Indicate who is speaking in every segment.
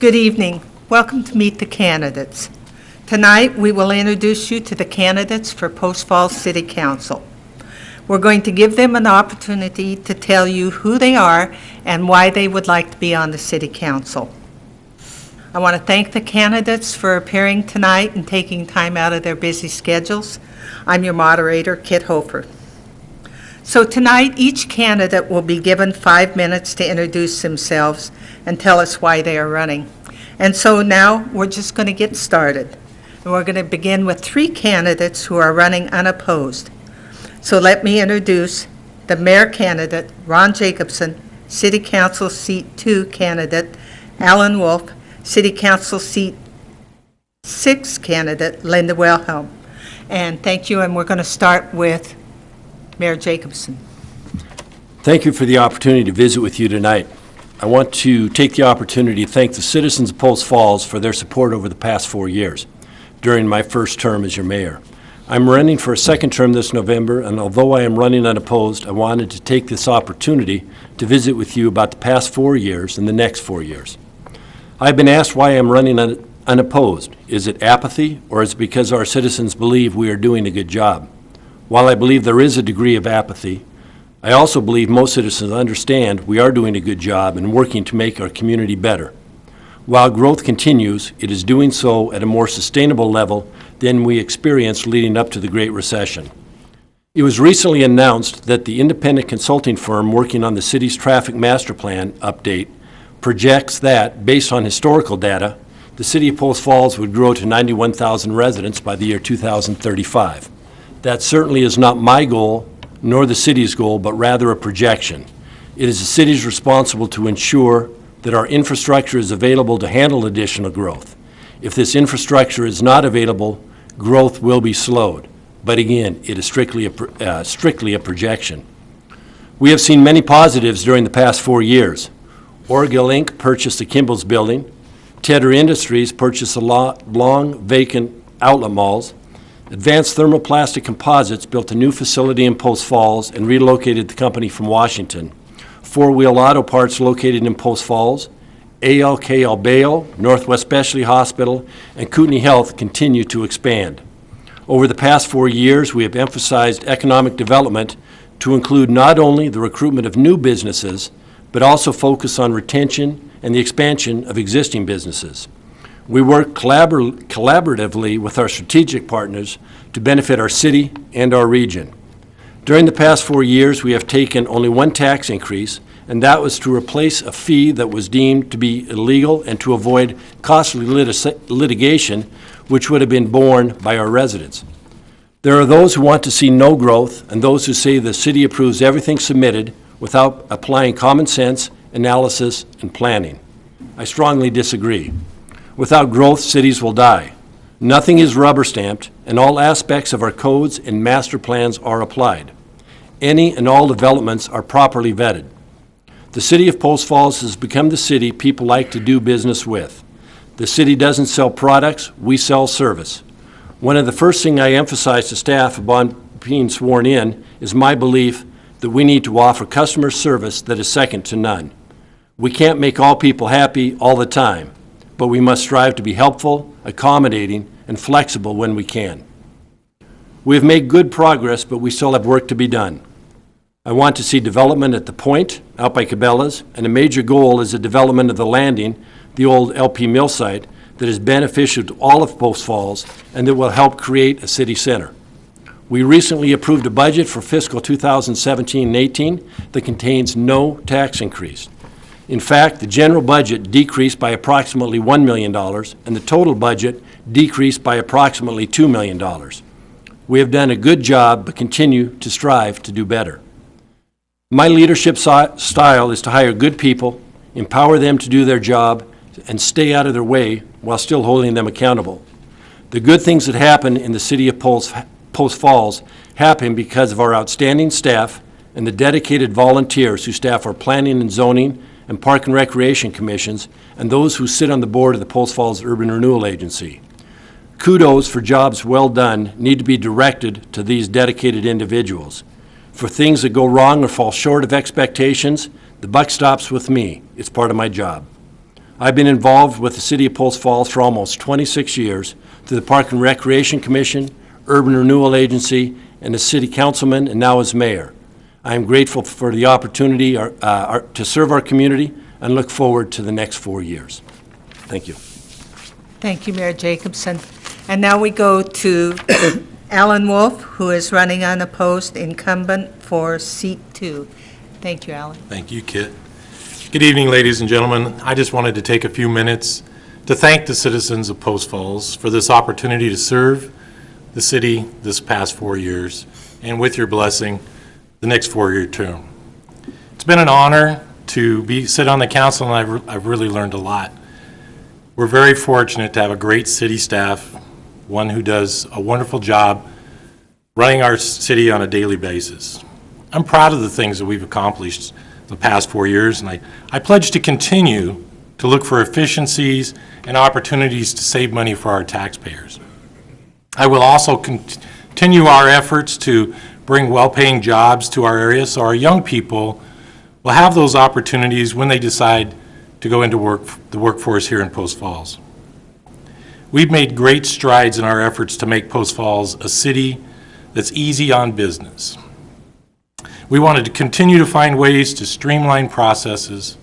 Speaker 1: Good evening. Welcome to Meet the Candidates. Tonight, we will introduce you to the candidates for Post Falls City Council. We're going to give them an opportunity to tell you who they are and why they would like to be on the City Council. I want to thank the candidates for appearing tonight and taking time out of their busy schedules. I'm your moderator, Kit Hofer. So tonight, each candidate will be given 5 minutes to introduce themselves and tell us why they are running. And so now we're just going to get started. And we're going to begin with 3 candidates who are running unopposed. So let me introduce the mayor candidate, Ron Jacobson, City Council Seat 2 candidate, Alan Wolf, City Council Seat 6 candidate, Linda Wilhelm. And thank you, and we're going to start with Mayor Jacobson.
Speaker 2: Thank you for the opportunity to visit with you tonight. I want to take the opportunity to thank the citizens of Post Falls for their support over the past 4 years during my first term as your mayor. I'm running for a second term this November, and although I am running unopposed, I wanted to take this opportunity to visit with you about the past 4 years and the next 4 years. I've been asked why I'm running unopposed. Is it apathy, or is it because our citizens believe we are doing a good job? While I believe there is a degree of apathy, I also believe most citizens understand we are doing a good job and working to make our community better. While growth continues, it is doing so at a more sustainable level than we experienced leading up to the Great Recession. It was recently announced that the independent consulting firm working on the city's traffic master plan update projects that, based on historical data, the city of Post Falls would grow to 91,000 residents by the year 2035. That certainly is not my goal, nor the city's goal, but rather a projection. It is the city's responsible to ensure that our infrastructure is available to handle additional growth. If this infrastructure is not available, growth will be slowed. But again, it is strictly a projection. We have seen many positives during the past 4 years. Orgill Inc. purchased the Kimball's building. Tedder Industries purchased the long vacant outlet malls. Advanced Thermoplastic Composites built a new facility in Post Falls and relocated the company from Washington. Four Wheel Auto Parts located in Post Falls, ALK Albeo, Northwest Specialty Hospital, and Kootenai Health continue to expand. Over the past 4 years, we have emphasized economic development to include not only the recruitment of new businesses, but also focus on retention and the expansion of existing businesses. We work collaboratively with our strategic partners to benefit our city and our region. During the past 4 years, we have taken only one tax increase, and that was to replace a fee that was deemed to be illegal and to avoid costly litigation, which would have been borne by our residents. There are those who want to see no growth and those who say the city approves everything submitted without applying common sense, analysis, and planning. I strongly disagree. Without growth, cities will die. Nothing is rubber stamped, and all aspects of our codes and master plans are applied. Any and all developments are properly vetted. The city of Post Falls has become the city people like to do business with. The city doesn't sell products, we sell service. One of the first things I emphasize to staff upon being sworn in is my belief that we need to offer customer service that is second to none. We can't make all people happy all the time, but we must strive to be helpful, accommodating, and flexible when we can. We have made good progress, but we still have work to be done. I want to see development at the Point, out by Cabela's, and a major goal is the development of the Landing, the old LP mill site, that is beneficial to all of Post Falls and that will help create a city center. We recently approved a budget for fiscal 2017 and 18 that contains no tax increase. In fact, the general budget decreased by approximately $1 million, and the total budget decreased by approximately $2 million. We have done a good job, but continue to strive to do better. My leadership style is to hire good people, empower them to do their job, and stay out of their way while still holding them accountable. The good things that happen in the city of Post Falls happen because of our outstanding staff and the dedicated volunteers who staff our planning and zoning and Park and Recreation Commissions, and those who sit on the board of the Post Falls Urban Renewal Agency. Kudos for jobs well done need to be directed to these dedicated individuals. For things that go wrong or fall short of expectations, the buck stops with me. It's part of my job. I've been involved with the City of Post Falls for almost 26 years through the Park and Recreation Commission, Urban Renewal Agency, and as City Councilman and now as Mayor. I am grateful for the opportunity to serve our community and look forward to the next 4 years. Thank you.
Speaker 1: Thank you, Mayor Jacobson. And now we go to Alan Wolf, who is running unopposed incumbent for seat 2. Thank you, Alan.
Speaker 3: Thank you, Kit. Good evening, ladies and gentlemen. I just wanted to take a few minutes to thank the citizens of Post Falls for this opportunity to serve the city this past 4 years, and with your blessing, the next 4-year term. It's been an honor to sit on the council, and I've really learned a lot. We're very fortunate to have a great city staff, one who does a wonderful job running our city on a daily basis. I'm proud of the things that we've accomplished the past 4 years, and I pledge to continue to look for efficiencies and opportunities to save money for our taxpayers. I will also continue our efforts to bring well-paying jobs to our area so our young people will have those opportunities when they decide to go into the workforce here in Post Falls. We've made great strides in our efforts to make Post Falls a city that's easy on business. We wanted to continue to find ways to streamline processes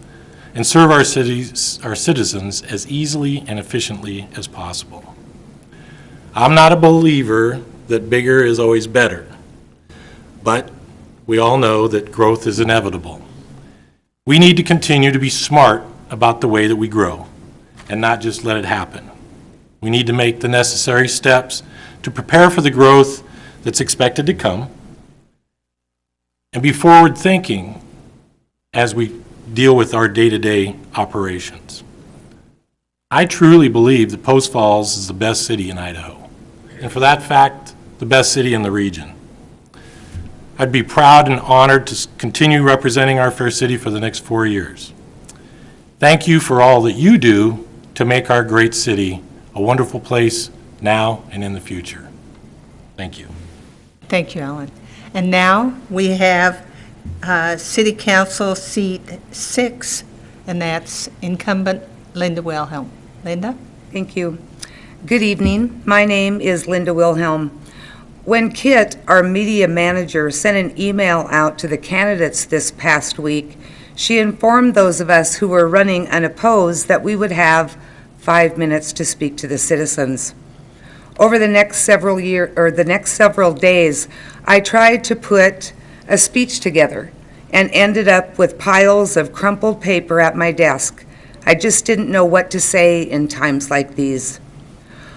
Speaker 3: and serve our citizens as easily and efficiently as possible. I'm not a believer that bigger is always better, but we all know that growth is inevitable. We need to continue to be smart about the way that we grow and not just let it happen. We need to make the necessary steps to prepare for the growth that's expected to come and be forward-thinking as we deal with our day-to-day operations. I truly believe that Post Falls is the best city in Idaho, and for that fact, the best city in the region. I'd be proud and honored to continue representing our fair city for the next 4 years. Thank you for all that you do to make our great city a wonderful place now and in the future. Thank you.
Speaker 1: Thank you, Alan. And now we have City Council seat 6, and that's incumbent Linda Wilhelm. Linda?
Speaker 4: Thank you. Good evening. My name is Linda Wilhelm. When Kit, our media manager, sent an email out to the candidates this past week, she informed those of us who were running unopposed that we would have 5 minutes to speak to the citizens. Over the next several days, I tried to put a speech together and ended up with piles of crumpled paper at my desk. I just didn't know what to say in times like these.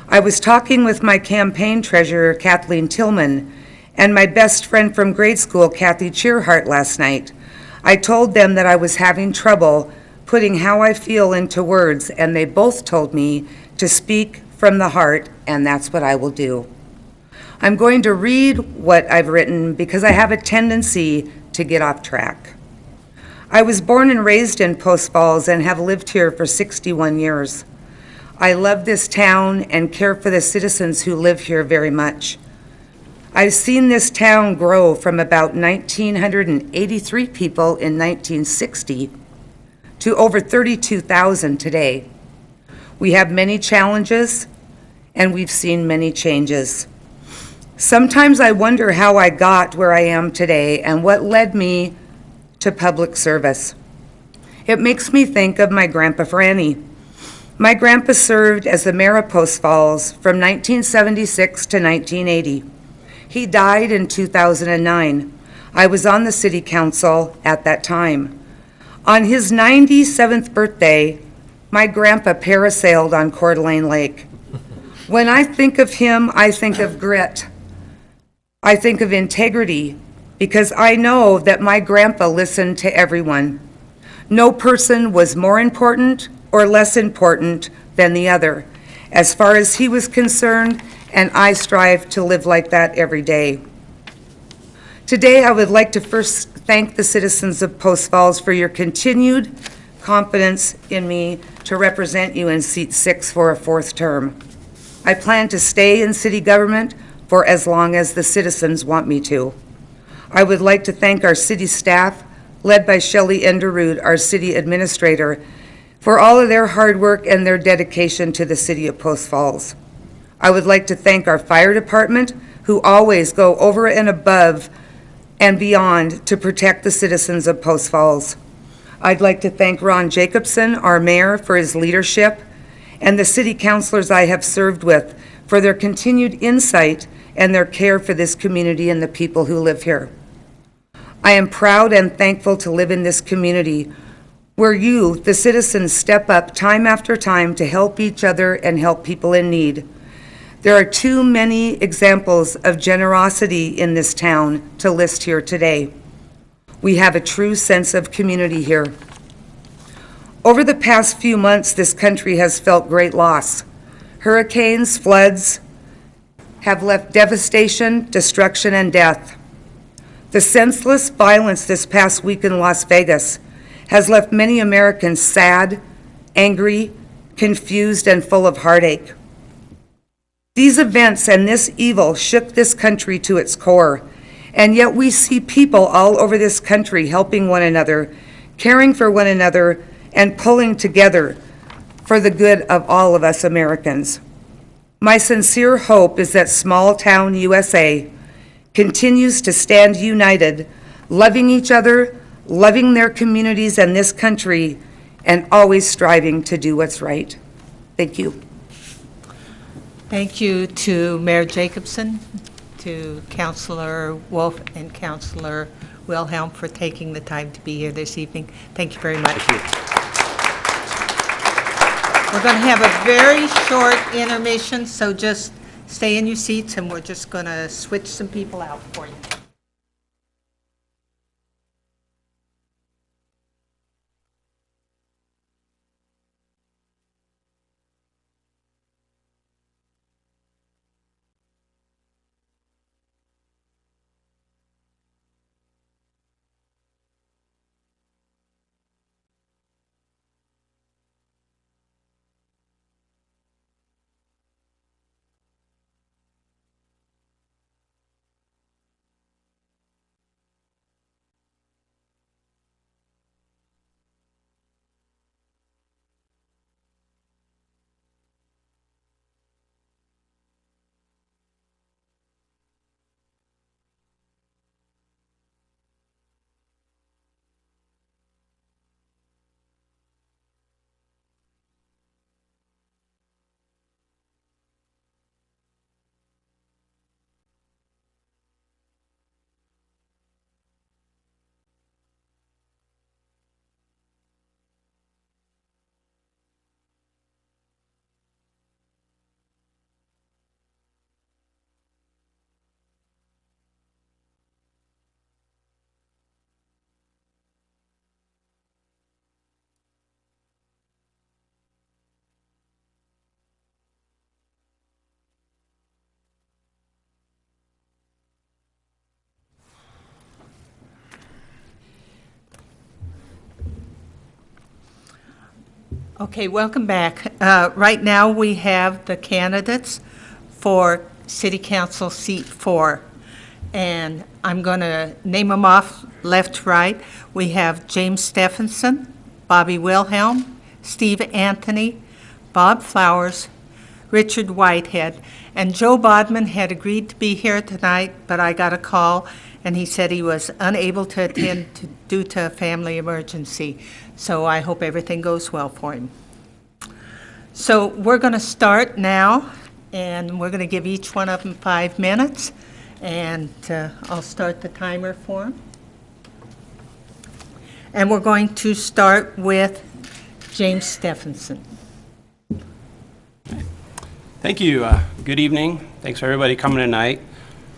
Speaker 4: I was talking with my campaign treasurer, Kathleen Tillman, and my best friend from grade school, Kathy Cheerhart, last night. I told them that I was having trouble putting how I feel into words, and they both told me to speak from the heart, and that's what I will do. I'm going to read what I've written because I have a tendency to get off track. I was born and raised in Post Falls and have lived here for 61 years. I love this town and care for the citizens who live here very much. I've seen this town grow from about 1,983 people in 1960 to over 32,000 today. We have many challenges, and we've seen many changes. Sometimes I wonder how I got where I am today and what led me to public service. It makes me think of my grandpa Franny. My grandpa served as the mayor of Post Falls from 1976 to 1980. He died in 2009. I was on the city council at that time. On his 97th birthday, my grandpa parasailed on Coeur d'Alene Lake. When I think of him, I think of grit. I think of integrity, because I know that my grandpa listened to everyone. No person was more important or less important than the other, as far as he was concerned, and I strive to live like that every day. Today, I would like to first thank the citizens of Post Falls for your continued confidence in me to represent you in seat 6 for a 4th term. I plan to stay in city government for as long as the citizens want me to. I would like to thank our city staff, led by Shelley Enderud, our city administrator, for all of their hard work and their dedication to the city of Post Falls. I would like to thank our fire department, who always go over and above and beyond to protect the citizens of Post Falls. I'd like to thank Ron Jacobson, our mayor, for his leadership, and the city councilors I have served with for their continued insight and their care for this community and the people who live here. I am proud and thankful to live in this community where you, the citizens, step up time after time to help each other and help people in need. There are too many examples of generosity in this town to list here today. We have a true sense of community here. Over the past few months, this country has felt great loss. Hurricanes, floods have left devastation, destruction, and death. The senseless violence this past week in Las Vegas has left many Americans sad, angry, confused, and full of heartache. These events and this evil shook this country to its core, and yet we see people all over this country helping one another, caring for one another, and pulling together for the good of all of us Americans. My sincere hope is that small town USA continues to stand united, loving each other, loving their communities and this country, and always striving to do what's right. Thank you.
Speaker 1: Thank you to Mayor Jacobson, to Councilor Wolf and Councilor Wilhelm for taking the time to be here this evening. Thank you very much.
Speaker 2: Thank you.
Speaker 1: We're going to have a very short intermission, so just stay in your seats and we're just going to switch some people out for you. Okay, welcome back. Right now we have the candidates for City Council Seat 4. And I'm going to name them off left to right. We have James Stephenson, Bobby Wilhelm, Steve Anthony, Bob Flowers, Richard Whitehead. And Joe Bodman had agreed to be here tonight, but I got a call and he said he was unable to attend due to a family emergency. So I hope everything goes well for him. So we're going to start now, and we're going to give each one of them 5 minutes. And I'll start the timer for them. And we're going to start with James Stephenson.
Speaker 5: Thank you. Good evening. Thanks for everybody coming tonight.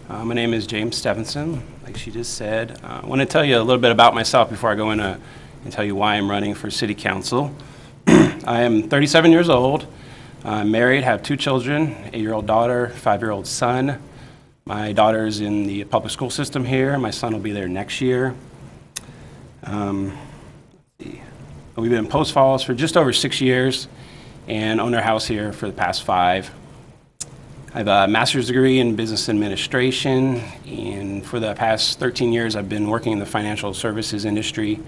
Speaker 5: My name is James Stephenson, like she just said. I want to tell you a little bit about myself before I go into and tell you why I'm running for City Council. I am 37 years old. I'm married, have 2 children, 8-year-old daughter, 5-year-old son. My daughter's in the public school system here. My son will be there next year. We've been in Post Falls for just over 6 years and owned our house here for the past 5. I have a master's degree in business administration, and for the past 13 years I've been working in the financial services industry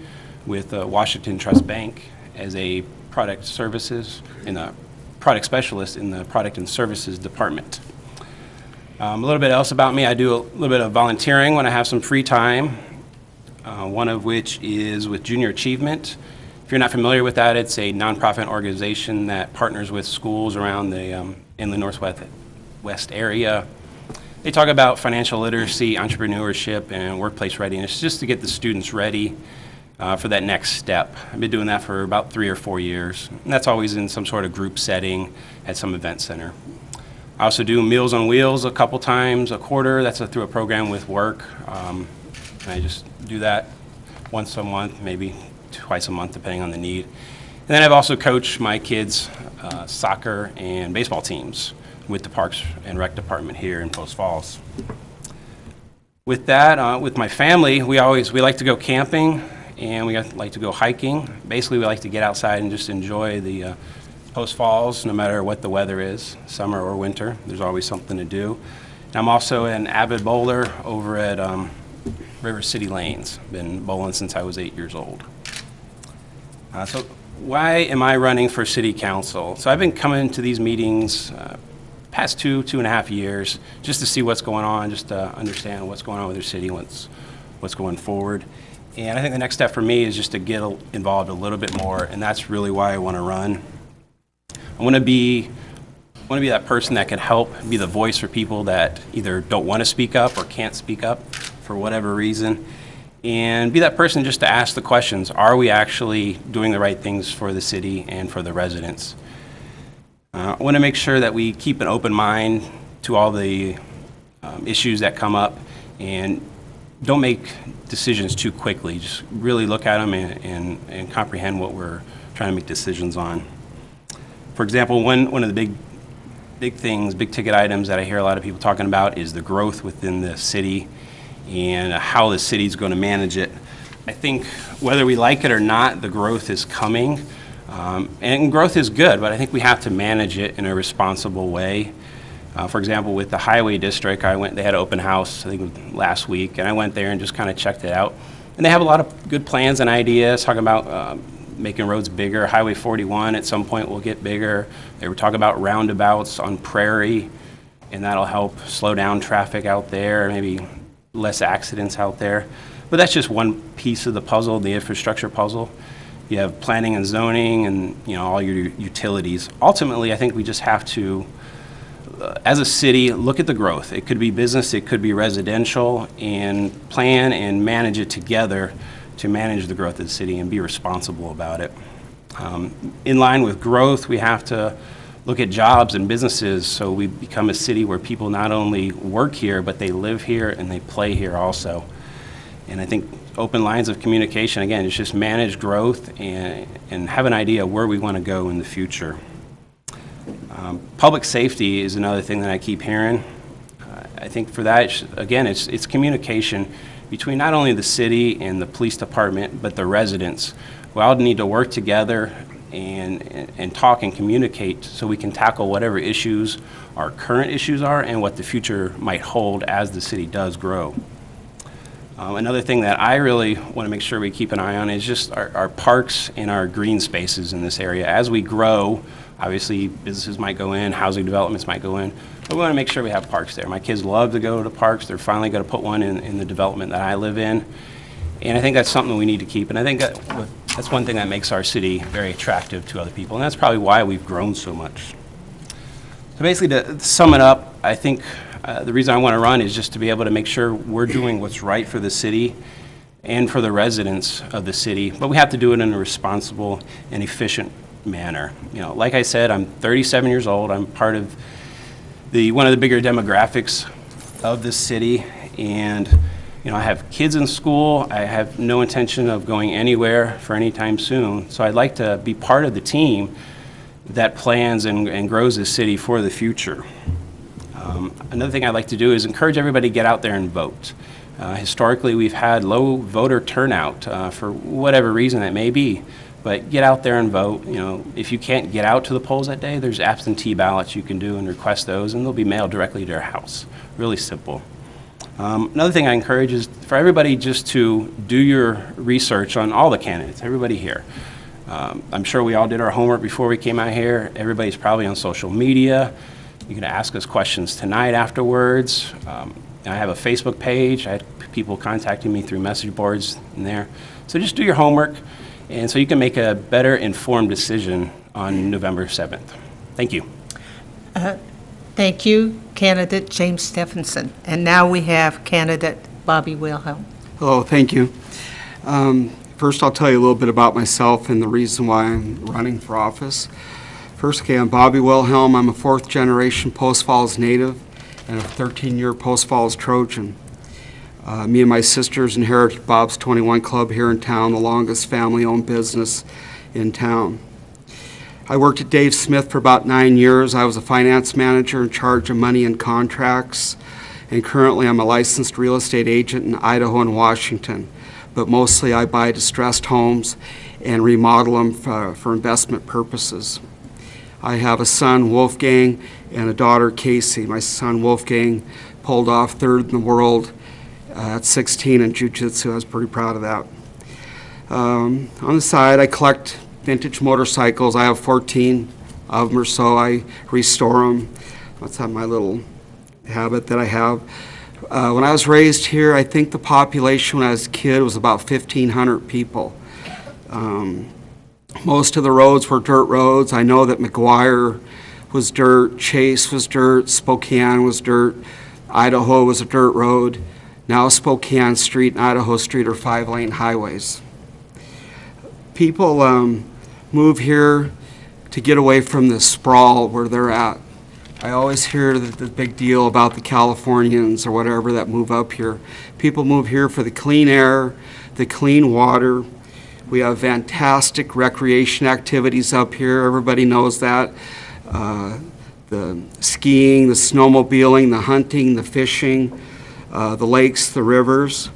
Speaker 5: with Washington Trust Bank as a product specialist in the product and services department. A little bit else about me, I do a little bit of volunteering when I have some free time, one of which is with Junior Achievement. If you're not familiar with that, it's a nonprofit organization that partners with schools around the inland Northwest area. They talk about financial literacy, entrepreneurship, and workplace readiness, just to get the students ready for that next step. I've been doing that for about 3 or 4 years, and that's always in some sort of group setting at some event center. I also do Meals on Wheels a couple times a quarter. That's through a program with work. And I just do that once a month, maybe twice a month, depending on the need. And then I've also coached my kids' soccer and baseball teams with the Parks and Rec Department here in Post Falls. With that, with my family, we like to go camping and we like to go hiking. Basically, we like to get outside and just enjoy the Post Falls, no matter what the weather is, summer or winter. There's always something to do. And I'm also an avid bowler over at River City Lanes. Been bowling since I was 8 years old. So why am I running for City Council? So I've been coming to these meetings past 2.5 years, just to see what's going on, just to understand what's going on with their city, what's going forward. And I think the next step for me is just to get involved a little bit more, and that's really why I want to run. I want to be that person that can help be the voice for people that either don't want to speak up or can't speak up for whatever reason, and be that person just to ask the questions, are we actually doing the right things for the city and for the residents? I want to make sure that we keep an open mind to all the issues that come up and don't make decisions too quickly. Just really look at them and comprehend what we're trying to make decisions on. For example, one of the big things, big ticket items that I hear a lot of people talking about is the growth within the city and how the city's going to manage it. I think whether we like it or not, the growth is coming. And growth is good, but I think we have to manage it in a responsible way. For example, with the highway district, they had an open house, I think last week, and I went there and just kind of checked it out. And they have a lot of good plans and ideas, talking about making roads bigger. Highway 41 at some point will get bigger. They were talking about roundabouts on Prairie, and that'll help slow down traffic out there, maybe less accidents out there. But that's just one piece of the puzzle, the infrastructure puzzle. You have planning and zoning and all your utilities. Ultimately, I think we just have to, as a city, look at the growth. It could be business, it could be residential, and plan and manage it together to manage the growth of the city and be responsible about it. In line with growth, we have to look at jobs and businesses so we become a city where people not only work here, but they live here and they play here also. And I think open lines of communication, again, is just manage growth and have an idea where we want to go in the future. Public safety is another thing that I keep hearing. I think for that, again, it's communication between not only the city and the police department, but the residents. We all need to work together and talk and communicate so we can tackle whatever issues our current issues are and what the future might hold as the city does grow. Another thing that I really want to make sure we keep an eye on is just our parks and our green spaces in this area. As we grow, obviously businesses might go in, housing developments might go in, but we want to make sure we have parks there. My kids love to go to parks. They're finally going to put one in the development that I live in. And I think that's something we need to keep. And I think that's one thing that makes our city very attractive to other people. And that's probably why we've grown so much. So basically, to sum it up, I think the reason I want to run is just to be able to make sure we're doing what's right for the city and for the residents of the city. But we have to do it in a responsible and efficient manner. Like I said, I'm 37 years old. I'm part of one of the bigger demographics of this city. And I have kids in school. I have no intention of going anywhere for any time soon. So I'd like to be part of the team that plans and grows this city for the future. Another thing I'd like to do is encourage everybody to get out there and vote. Historically, we've had low voter turnout for whatever reason that may be, but get out there and vote. If you can't get out to the polls that day, there's absentee ballots you can do and request those, and they'll be mailed directly to your house. Really simple. Another thing I encourage is for everybody just to do your research on all the candidates, everybody here. I'm sure we all did our homework before we came out here. Everybody's probably on social media. You can ask us questions tonight afterwards. I have a Facebook page. I had people contacting me through message boards in there. So just do your homework, and so you can make a better informed decision on November 7th. Thank you.
Speaker 1: Thank you, candidate James Stephenson. And now we have candidate Bobby Wilhelm.
Speaker 6: Hello, thank you. First, I'll tell you a little bit about myself and the reason why I'm running for office. First, okay, I'm Bobby Wilhelm. I'm a fourth-generation Post Falls native and a 13-year Post Falls Trojan. Me and my sisters inherited Bob's 21 Club here in town, the longest family-owned business in town. I worked at Dave Smith for about 9 years. I was a finance manager in charge of money and contracts, and currently I'm a licensed real estate agent in Idaho and Washington. But mostly I buy distressed homes and remodel them for investment purposes. I have a son, Wolfgang, and a daughter, Casey. My son, Wolfgang, pulled off third in the world at 16 in jiu-jitsu. I was pretty proud of that. On the side, I collect vintage motorcycles. I have 14 of them or so. I restore them. That's my little habit that I have. When I was raised here, I think the population when I was a kid was about 1,500 people. Most of the roads were dirt roads. I know that McGuire was dirt, Chase was dirt, Spokane was dirt, Idaho was a dirt road. Now Spokane Street and Idaho Street are 5-lane highways. People move here to get away from the sprawl where they're at. I always hear the big deal about the Californians or whatever that move up here. People move here for the clean air, the clean water. We have fantastic recreation activities up here. Everybody knows that. The skiing, the snowmobiling, the hunting, the fishing, the lakes, the rivers.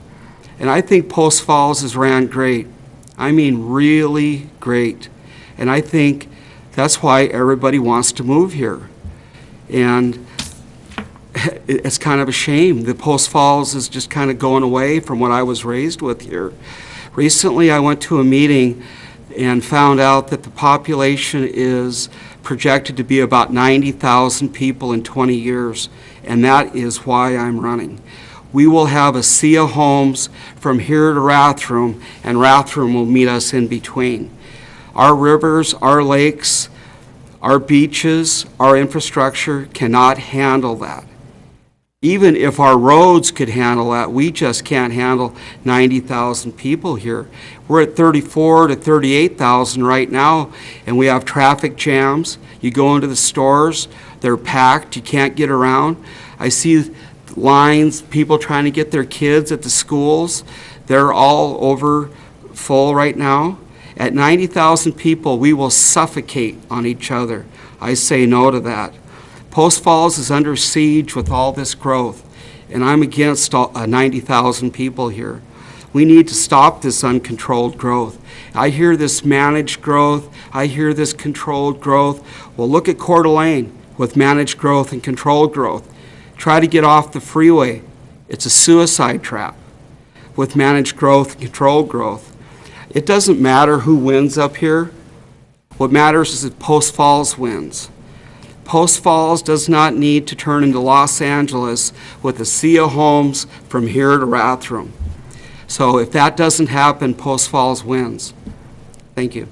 Speaker 6: And I think Post Falls is ran great. I mean really great. And I think that's why everybody wants to move here. And it's kind of a shame. The Post Falls is just kind of going away from what I was raised with here. Recently, I went to a meeting and found out that the population is projected to be about 90,000 people in 20 years, and that is why I'm running. We will have a sea of homes from here to Rathdrum, and Rathdrum will meet us in between. Our rivers, our lakes, our beaches, our infrastructure cannot handle that. Even if our roads could handle that, we just can't handle 90,000 people here. We're at 34 to 38,000 right now, and we have traffic jams. You go into the stores, they're packed, you can't get around. I see lines, people trying to get their kids at the schools. They're all over full right now. At 90,000 people, we will suffocate on each other. I say no to that. Post Falls is under siege with all this growth, and I'm against 90,000 people here. We need to stop this uncontrolled growth. I hear this managed growth. I hear this controlled growth. Well, look at Coeur d'Alene with managed growth and controlled growth. Try to get off the freeway. It's a suicide trap with managed growth and controlled growth. It doesn't matter who wins up here. What matters is that Post Falls wins. Post Falls does not need to turn into Los Angeles with a sea of homes from here to Rathdrum. So if that doesn't happen, Post Falls wins. Thank you.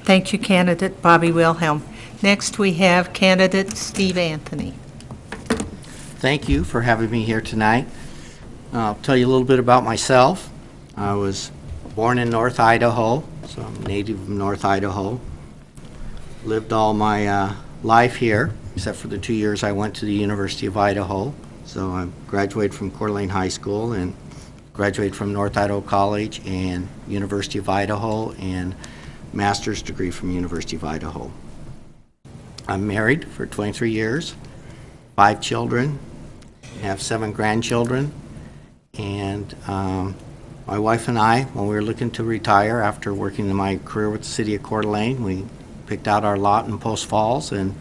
Speaker 1: Thank you, candidate Bobby Wilhelm. Next, we have candidate Steve Anthony.
Speaker 7: Thank you for having me here tonight. I'll tell you a little bit about myself. I was born in North Idaho, so I'm a native of North Idaho. Lived all my life here, except for the 2 years I went to the University of Idaho. So I graduated from Coeur d'Alene High School and graduated from North Idaho College and University of Idaho and master's degree from University of Idaho. I'm married for 23 years, 5 children, have 7 grandchildren, and my wife and I, when we were looking to retire after working in my career with the city of Coeur d'Alene, we picked out our lot in Post Falls and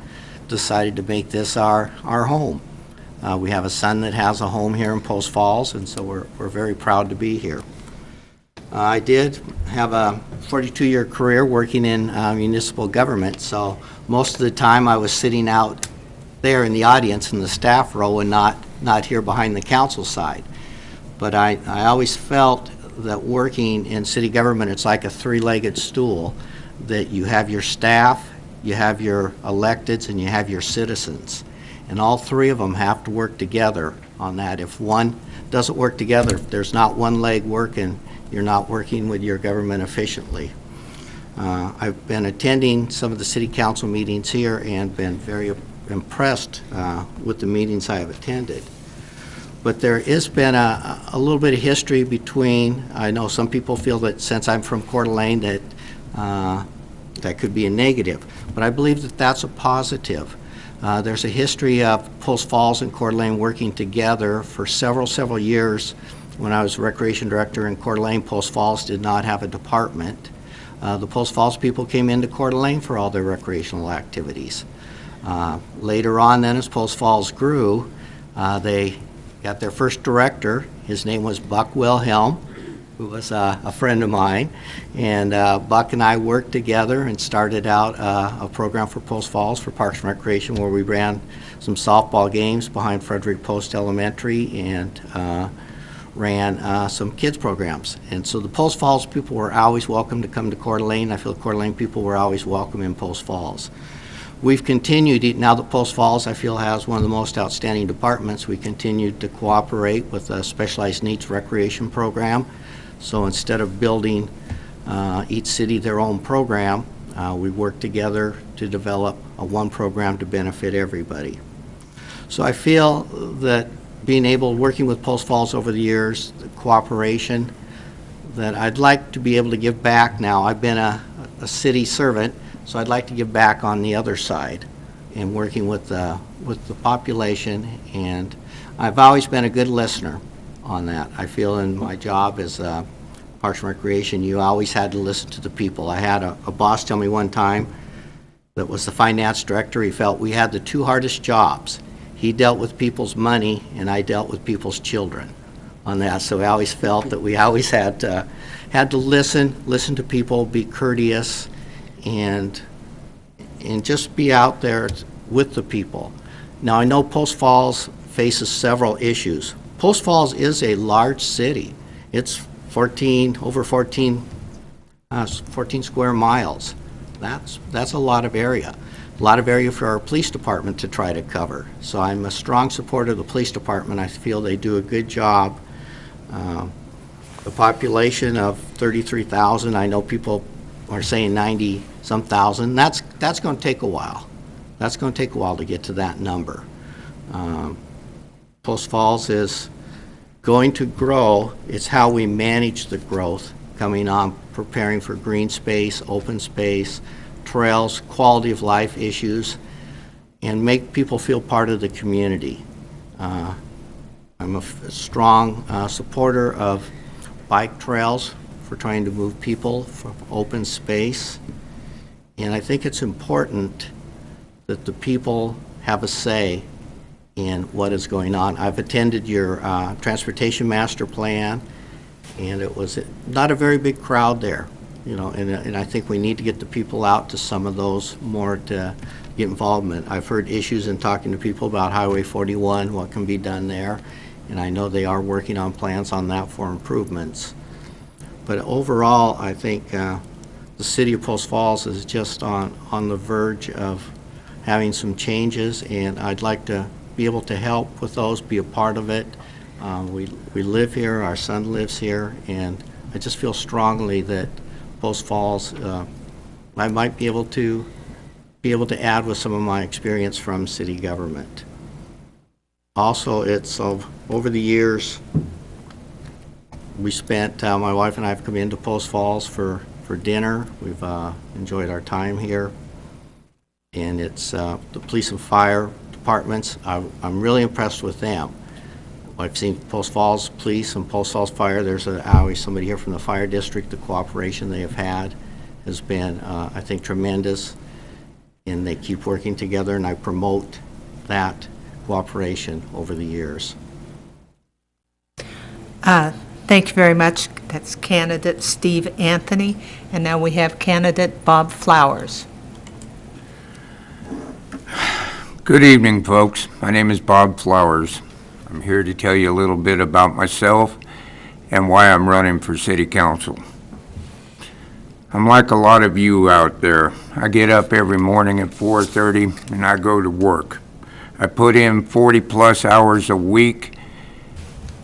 Speaker 7: decided to make this our home. We have a son that has a home here in Post Falls, and so we're very proud to be here. I did have a 42-year career working in municipal government, so most of the time I was sitting out there in the audience in the staff row and not here behind the council side. But I always felt that working in city government, it's like a three-legged stool, that you have your staff, you have your electeds, and you have your citizens. And all three of them have to work together on that. If one doesn't work together, if there's not one leg working, you're not working with your government efficiently. I've been attending some of the city council meetings here and been very impressed with the meetings I have attended. But there has been a little bit of history between, I know some people feel that since I'm from Coeur d'Alene that that could be a negative, but I believe that that's a positive. There's a history of Post Falls and Coeur d'Alene working together for several years. When I was recreation director in Coeur d'Alene, Post Falls did not have a department. The Post Falls people came into Coeur d'Alene for all their recreational activities. Later on then, as Post Falls grew, they got their first director. His name was Buck Wilhelm, who was a friend of mine. And Buck and I worked together and started out a program for Post Falls for Parks and Recreation, where we ran some softball games behind Frederick Post Elementary and ran some kids programs. And so the Post Falls people were always welcome to come to Coeur d'Alene. I feel Coeur d'Alene people were always welcome in Post Falls. We've continued, now that Post Falls, I feel, has one of the most outstanding departments, we continued to cooperate with a specialized needs recreation program. So instead of building each city their own program, we work together to develop one program to benefit everybody. So I feel that being able, working with Post Falls over the years, the cooperation, that I'd like to be able to give back now. I've been a city servant, so I'd like to give back on the other side in working with the population, and I've always been a good listener on that. I feel in my job as Parks and Recreation, you always had to listen to the people. I had a boss tell me one time that was the finance director, he felt we had the two hardest jobs. He dealt with people's money and I dealt with people's children on that. So I always felt that we always had to listen to people, be courteous, and just be out there with the people. Now I know Post Falls faces several issues. Post Falls is a large city. It's over 14 square miles. That's a lot of area. A lot of area for our police department to try to cover. So I'm a strong supporter of the police department. I feel they do a good job. The population of 33,000, I know people are saying 90-some thousand. That's going to take a while. That's going to take a while to get to that number. Post Falls is going to grow. It's how we manage the growth coming on, preparing for green space, open space, trails, quality of life issues, and make people feel part of the community. I'm a strong supporter of bike trails for trying to move people from open space. And I think it's important that the people have a say in what is going on. I've attended your transportation master plan, and it was not a very big crowd there, you know, and I think we need to get the people out to some of those more to get involvement. I've heard issues in talking to people about Highway 41, what can be done there, and I know they are working on plans on that for improvements. But overall, I think the city of Post Falls is just on the verge of having some changes, and I'd like to be able to help with those, be a part of it. We live here, our son lives here, and I just feel strongly that Post Falls, I might be able to add with some of my experience from city government. Also, it's over the years, we spent, my wife and I have come into Post Falls for dinner. We've enjoyed our time here. And it's the police and fire departments. I'm really impressed with them. I've seen Post Falls Police and Post Falls Fire. There's always somebody here from the fire district. The cooperation they have had has been, I think, tremendous. And they keep working together, and I promote that cooperation over the years.
Speaker 1: Thank you very much. That's candidate Steve Anthony. And now we have candidate Bob Flowers.
Speaker 8: Good evening, folks. My name is Bob Flowers. I'm here to tell you a little bit about myself and why I'm running for city council. I'm like a lot of you out there. I get up every morning at 4:30 and I go to work. I put in 40-plus hours a week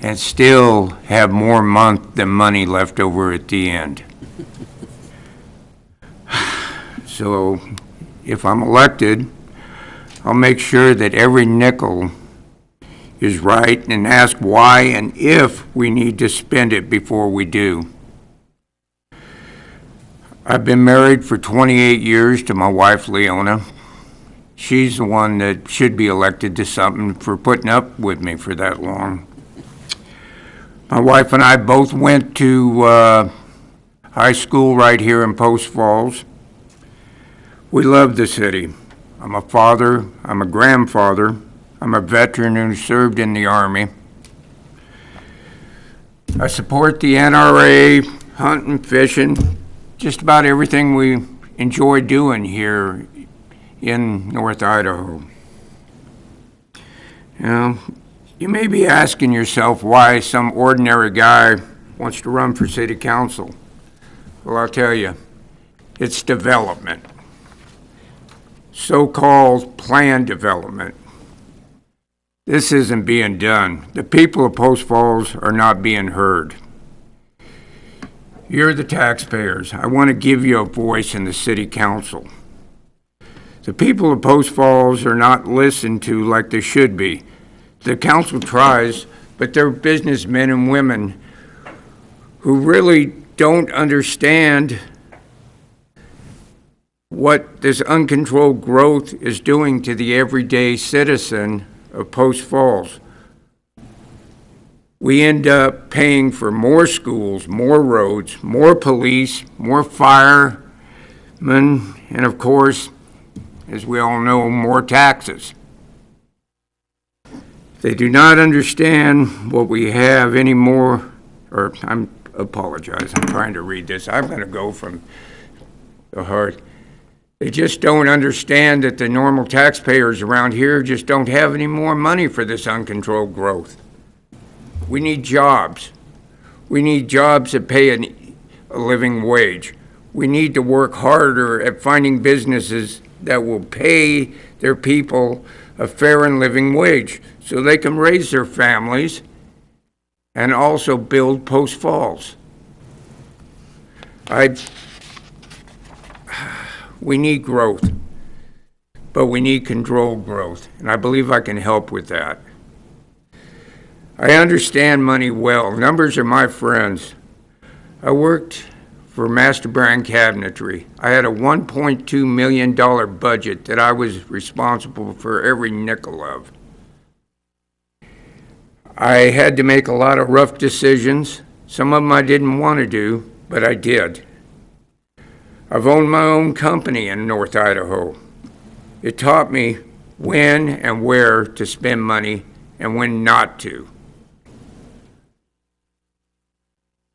Speaker 8: and still have more month than money left over at the end. So if I'm elected, I'll make sure that every nickel is right and ask why and if we need to spend it before we do. I've been married for 28 years to my wife, Leona. She's the one that should be elected to something for putting up with me for that long. My wife and I both went to high school right here in Post Falls. We love the city. I'm a father, I'm a grandfather, I'm a veteran who served in the Army. I support the NRA, hunting, fishing, just about everything we enjoy doing here in North Idaho. You may be asking yourself why some ordinary guy wants to run for city council. Well, I'll tell you, it's development. So-called planned development. This isn't being done. The people of Post Falls are not being heard. You're the taxpayers. I want to give you a voice in the city council. The people of Post Falls are not listened to like they should be. The council tries, but they're businessmen and women who really don't understand what this uncontrolled growth is doing to the everyday citizen of Post Falls. We end up paying for more schools, more roads, more police, more firemen, and of course, as we all know, more taxes. They do not understand what we have anymore, or I apologize, I'm trying to read this. I'm going to go from the heart. They just don't understand that the normal taxpayers around here just don't have any more money for this uncontrolled growth. We need jobs. We need jobs that pay a living wage. We need to work harder at finding businesses that will pay their people a fair and living wage so they can raise their families and also build Post Falls. We need growth, but we need controlled growth, and I believe I can help with that. I understand money well. Numbers are my friends. I worked for Master Brand Cabinetry. I had a $1.2 million budget that I was responsible for every nickel of. I had to make a lot of rough decisions. Some of them I didn't want to do, but I did. I've owned my own company in North Idaho. It taught me when and where to spend money and when not to.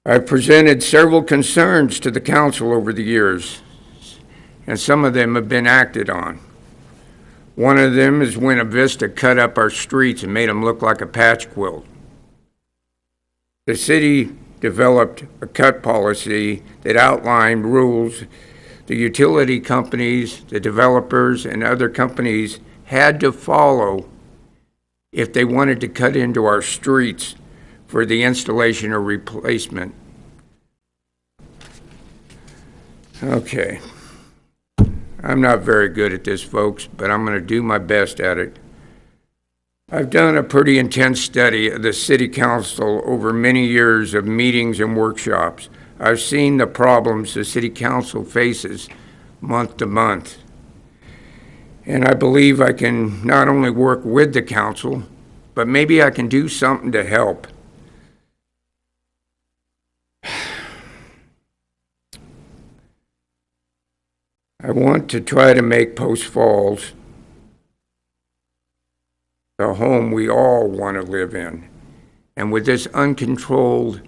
Speaker 8: I've presented several concerns to the council over the years, and some of them have been acted on. One of them is when Vista cut up our streets and made them look like a patch quilt. The city developed a cut policy that outlined rules the utility companies, the developers, and other companies had to follow if they wanted to cut into our streets for the installation or replacement. Okay. I'm not very good at this, folks, but I'm going to do my best at it. I've done a pretty intense study of the city council over many years of meetings and workshops. I've seen the problems the city council faces month to month. And I believe I can not only work with the council, but maybe I can do something to help. I want to try to make Post Falls the home we all want to live in. And with this uncontrolled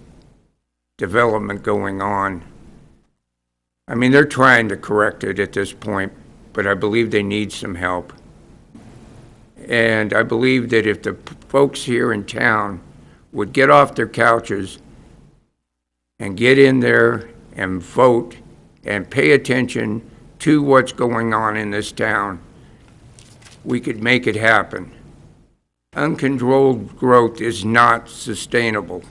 Speaker 8: development going on. I mean, they're trying to correct it at this point, but I believe they need some help. And I believe that if the folks here in town would get off their couches and get in there and vote and pay attention to what's going on in this town, we could make it happen. Uncontrolled growth is not sustainable.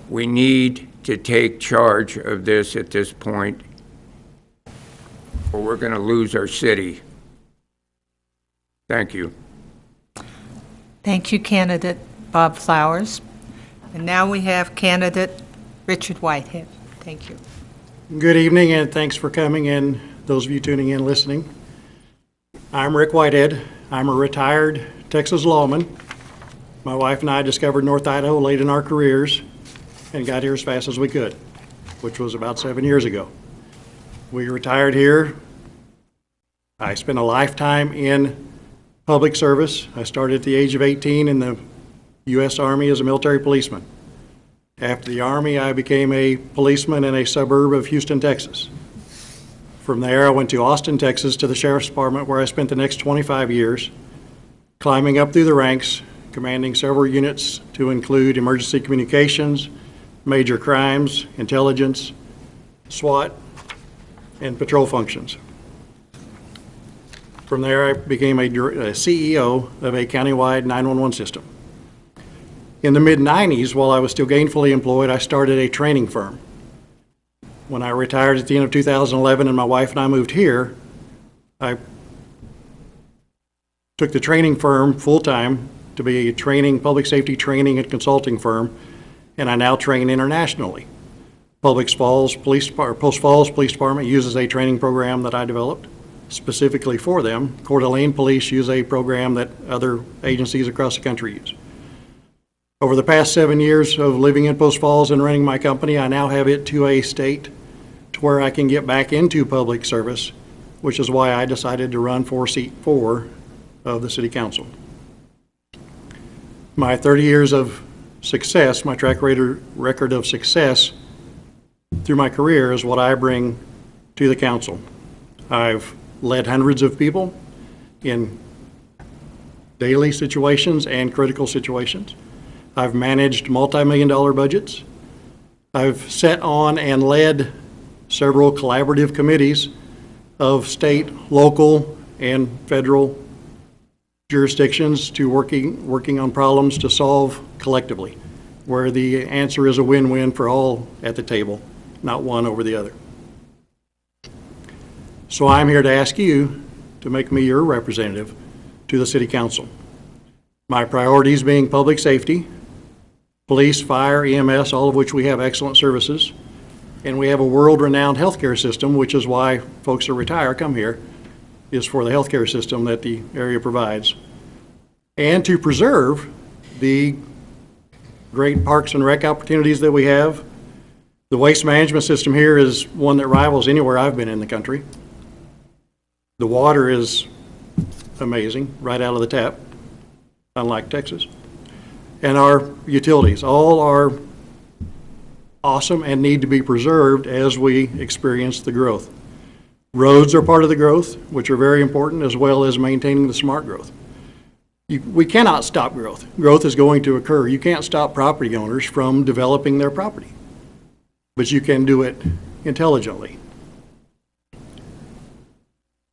Speaker 8: We need to take charge of this at this point, or we're going to lose our city. Thank you.
Speaker 1: Thank you, candidate Bob Flowers. And now we have candidate Richard Whitehead. Thank you.
Speaker 9: Good evening, and thanks for coming, and those of you tuning in listening. I'm Rick Whitehead. I'm a retired Texas lawman. My wife and I discovered North Idaho late in our careers and got here as fast as we could, which was about 7 years ago. We retired here. I spent a lifetime in public service. I started at the age of 18 in the U.S. Army as a military policeman. After the Army, I became a policeman in a suburb of Houston, Texas. From there, I went to Austin, Texas, to the Sheriff's Department, where I spent the next 25 years climbing up through the ranks, commanding several units to include emergency communications, major crimes, intelligence, SWAT, and patrol functions. From there, I became a CEO of a countywide 911 system. In the mid-90s, while I was still gainfully employed, I started a training firm. When I retired at the end of 2011 and my wife and I moved here, I took the training firm full-time to be a public safety training and consulting firm, and I now train internationally. Post Falls Police Department uses a training program that I developed specifically for them. Coeur d'Alene Police use a program that other agencies across the country use. Over the past 7 years of living in Post Falls and running my company, I now have it to a state to where I can get back into public service, which is why I decided to run for seat 4 of the City Council. My 30 years of success, my track record of success through my career is what I bring to the council. I've led hundreds of people in daily situations and critical situations. I've managed multi-million-dollar budgets. I've sat on and led several collaborative committees of state, local, and federal jurisdictions to working on problems to solve collectively, where the answer is a win-win for all at the table, not one over the other. So I'm here to ask you to make me your representative to the City Council. My priorities being public safety, police, fire, EMS, all of which we have excellent services, and we have a world-renowned healthcare system, which is why folks that retire come here, is for the healthcare system that the area provides, and to preserve the great parks and rec opportunities that we have. The waste management system here is one that rivals anywhere I've been in the country. The water is amazing, right out of the tap, unlike Texas. And our utilities, all are awesome and need to be preserved as we experience the growth. Roads are part of the growth, which are very important, as well as maintaining the smart growth. We cannot stop growth. Growth is going to occur. You can't stop property owners from developing their property, but you can do it intelligently.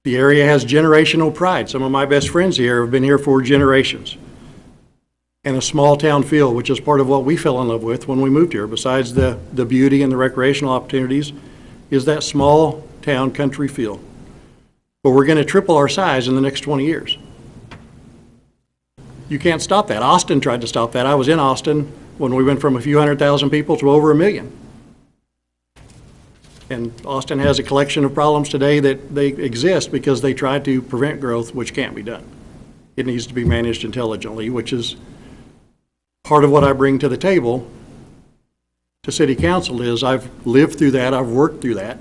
Speaker 9: The area has generational pride. Some of my best friends here have been here for generations. And a small town feel, which is part of what we fell in love with when we moved here, besides the beauty and the recreational opportunities, is that small town country feel. But we're going to triple our size in the next 20 years. You can't stop that. Austin tried to stop that. I was in Austin when we went from a few 100,000 people to over 1 million. And Austin has a collection of problems today that they exist because they tried to prevent growth, which can't be done. It needs to be managed intelligently, which is part of what I bring to the table to City Council. Is I've lived through that, I've worked through that,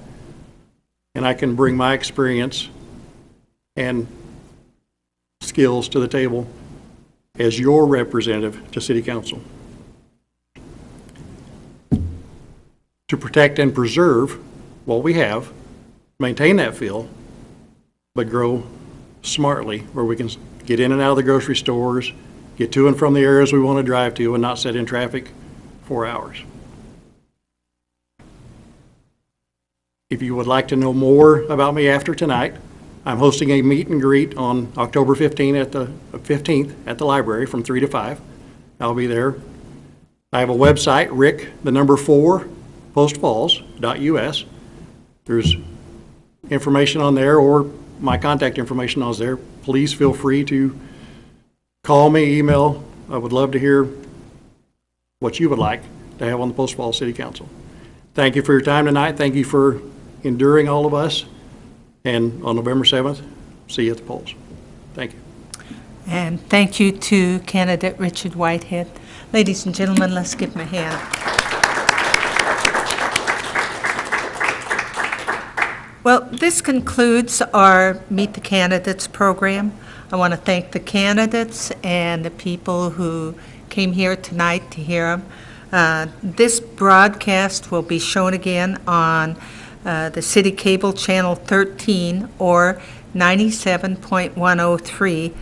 Speaker 9: and I can bring my experience and skills to the table as your representative to City Council. to protect and preserve what we have, maintain that field, but grow smartly where we can get in and out of the grocery stores, get to and from the areas we want to drive to, and not sit in traffic for hours. If you would like to know more about me after tonight, I'm hosting a meet and greet on October 15th at the library from 3 to 5. I'll be there. I have a website, postfalls.us. There's information on there, or my contact information is there. Please feel free to call me, email. I would love to hear what you would like to have on the Post Falls City Council. Thank you for your time tonight. Thank you for enduring all of us. And on November 7th, see you at the polls. Thank you.
Speaker 1: And thank you to candidate Richard Whitehead. Ladies and gentlemen, let's give him a hand. Well, this concludes our Meet the Candidates program. I want to thank the candidates and the people who came here tonight to hear them. This broadcast will be shown again on the City Cable Channel 13 or 97.103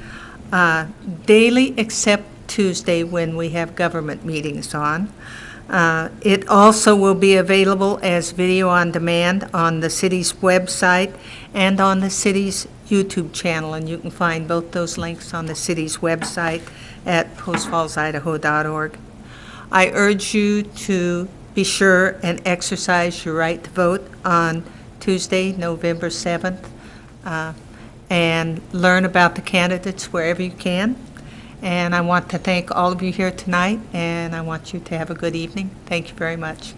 Speaker 1: daily except Tuesday when we have government meetings on. It also will be available as video on demand on the city's website and on the city's YouTube channel, and you can find both those links on the city's website at postfallsidaho.org. I urge you to be sure and exercise your right to vote on Tuesday, November 7th, and learn about the candidates wherever you can. And I want to thank all of you here tonight, and I want you to have a good evening. Thank you very much.